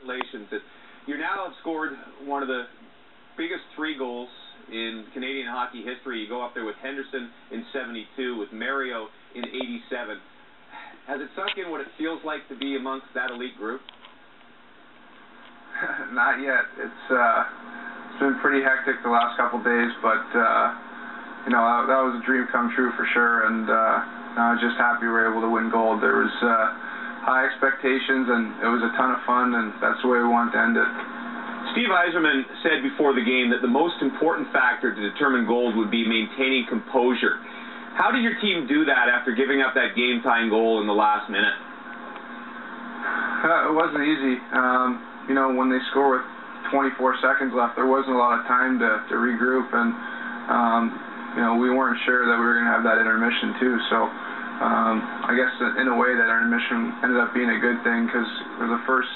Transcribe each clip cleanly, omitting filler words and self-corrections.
congratulations. You now have scored one of the biggest 3 goals in Canadian hockey history. You go up there with Henderson in '72, with Mario in '87. Has it sunk in what it feels like to be amongst that elite group? Not yet. It's been pretty hectic the last couple days, but you know, that was a dream come true for sure, and I was just happy we were able to win gold. There was high expectations, and it was a ton of fun, and that's the way we wanted to end it. Steve Yzerman said before the game that the most important factor to determine gold would be maintaining composure. How did your team do that after giving up that game-tying goal in the last minute? It wasn't easy. You know, when they score with 24 seconds left, there wasn't a lot of time to regroup, and you know, we weren't sure that we were going to have that intermission too. So I guess in a way that intermission ended up being a good thing, because for the first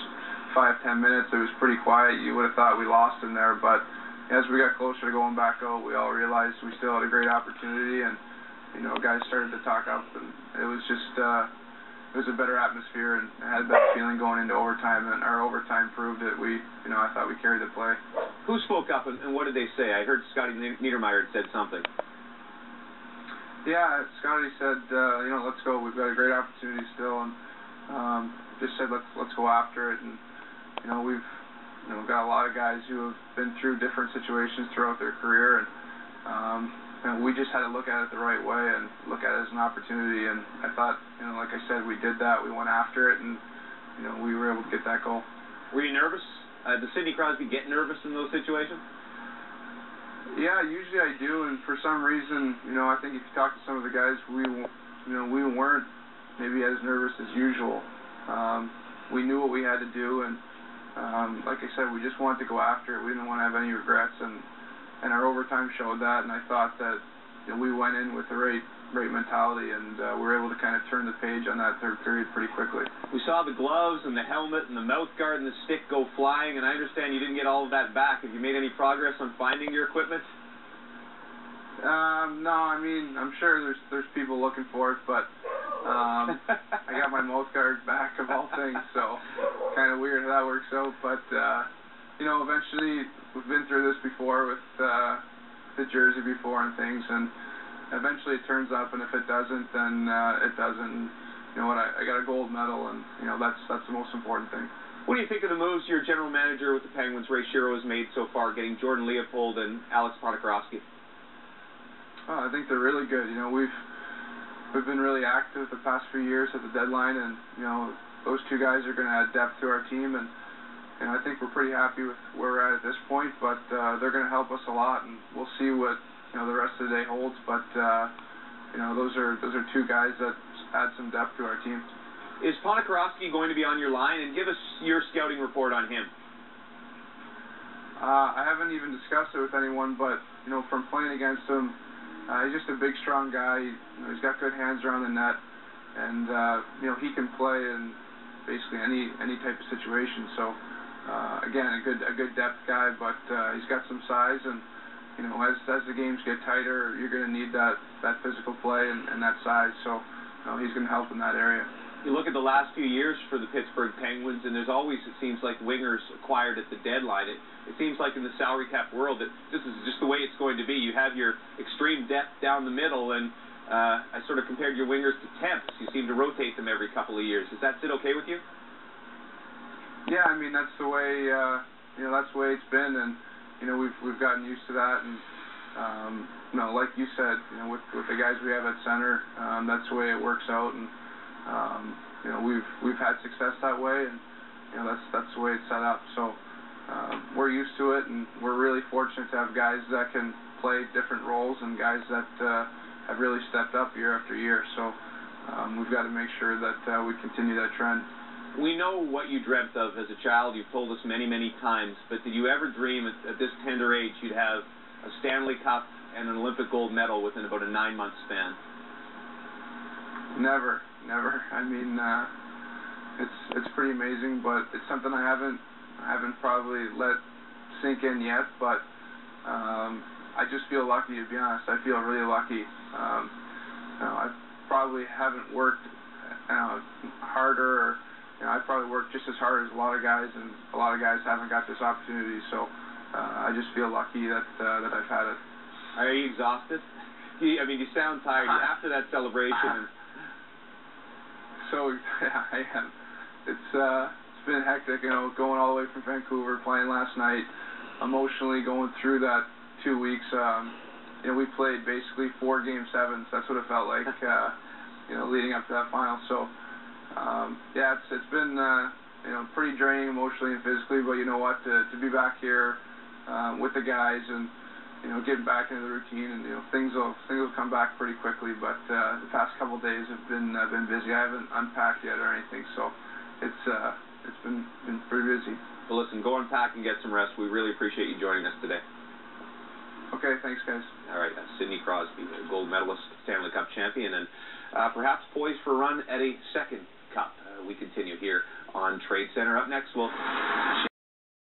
5-10 minutes it was pretty quiet. You would have thought we lost in there, but as we got closer to going back out, we all realized we still had a great opportunity, and you know, guys started to talk up, and it was just it was a better atmosphere, and I had a better feeling going into overtime, and our overtime proved that you know, I thought we carried the play. Who spoke up, and what did they say? I heard Scotty Niedermayer said something. Yeah, Scotty said, you know, let's go. We've got a great opportunity still, and just said let's go after it. And you know, we've got a lot of guys who have been through different situations throughout their career, and we just had to look at it the right way and look at it as an opportunity. And I thought, you know, like I said, we did that. We went after it, and you know, we were able to get that goal. Were you nervous? Does Sidney Crosby get nervous in those situations? Yeah, usually I do, and for some reason, you know, I think if you talk to some of the guys, we weren't maybe as nervous as usual. We knew what we had to do, and like I said, we just wanted to go after it. We didn't want to have any regrets, and our overtime showed that. And I thought that, you know, we went in with the right mentality, and we were able to kind of turn the page on that third period pretty quickly. We saw the gloves and the helmet and the mouth guard and the stick go flying, and I understand you didn't get all of that back. Have you made any progress on finding your equipment? No, I mean, I'm sure there's people looking for it, but I got my mouth guard back of all things, so kind of weird how that works out. But you know, eventually we've been through this before with the jersey before and things, and eventually it turns up, and if it doesn't, then it doesn't. You know what? I got a gold medal, and you know, that's the most important thing. What do you think of the moves your general manager with the Penguins, Ray Shero, has made so far, getting Jordan Leopold and Alex Ponikarovsky? Oh, I think they're really good. You know, we've been really active the past few years at the deadline, and you know, those 2 guys are going to add depth to our team, and I think we're pretty happy with where we're at this point. But they're going to help us a lot, and we'll see what, you know, the rest of the day holds. But you know, those are 2 guys that add some depth to our team. Is Ponikarovsky going to be on your line? And give us your scouting report on him. I haven't even discussed it with anyone, but you know, from playing against him, he's just a big, strong guy. You know, he's got good hands around the net, and you know, he can play in basically any type of situation. So again, a good depth guy, but he's got some size, and you know, as the games get tighter, you're going to need that physical play and that size. So you know, he's going to help in that area. You look at the last few years for the Pittsburgh Penguins, and there's always, it seems like, wingers acquired at the deadline. It seems like in the salary cap world that this is just the way it's going to be. You have your extreme depth down the middle, and I sort of compared your wingers to temps. You seem to rotate them every couple of years. Does that sit okay with you? Yeah, I mean, that's the way you know, that's the way it's been, and you know, we've gotten used to that, and you know, like you said, you know, with the guys we have at center, that's the way it works out, and you know, we've had success that way, and you know, that's the way it's set up. So we're used to it, and we're really fortunate to have guys that can play different roles and guys that have really stepped up year after year. So we've got to make sure that we continue that trend. We know what you dreamt of as a child. You've told us many, many times. But did you ever dream at this tender age you'd have a Stanley Cup and an Olympic gold medal within about a 9-month span? Never. I mean, it's pretty amazing, but it's something I haven't probably let sink in yet. But I just feel lucky, to be honest. I feel really lucky. You know, I probably haven't worked harder or I probably worked just as hard as a lot of guys, and a lot of guys haven't got this opportunity. So I just feel lucky that I've had it. Are you exhausted? I mean, you sound tired after that celebration. So yeah, I am. It's been hectic, going all the way from Vancouver, playing last night, emotionally going through that 2 weeks. We played basically 4 Game 7s. That's what it felt like, leading up to that final. So yeah, it's been pretty draining emotionally and physically. But you know what? To be back here with the guys and getting back into the routine, and things will come back pretty quickly. But the past couple of days have been busy. I haven't unpacked yet or anything, so it's been pretty busy. Well, listen, go unpack and get some rest. We really appreciate you joining us today. Okay, thanks, guys. All right, Sidney Crosby, a gold medalist, Stanley Cup champion, and perhaps poised for a run at a second cup. We continue here on Trade Center. Up next, we'll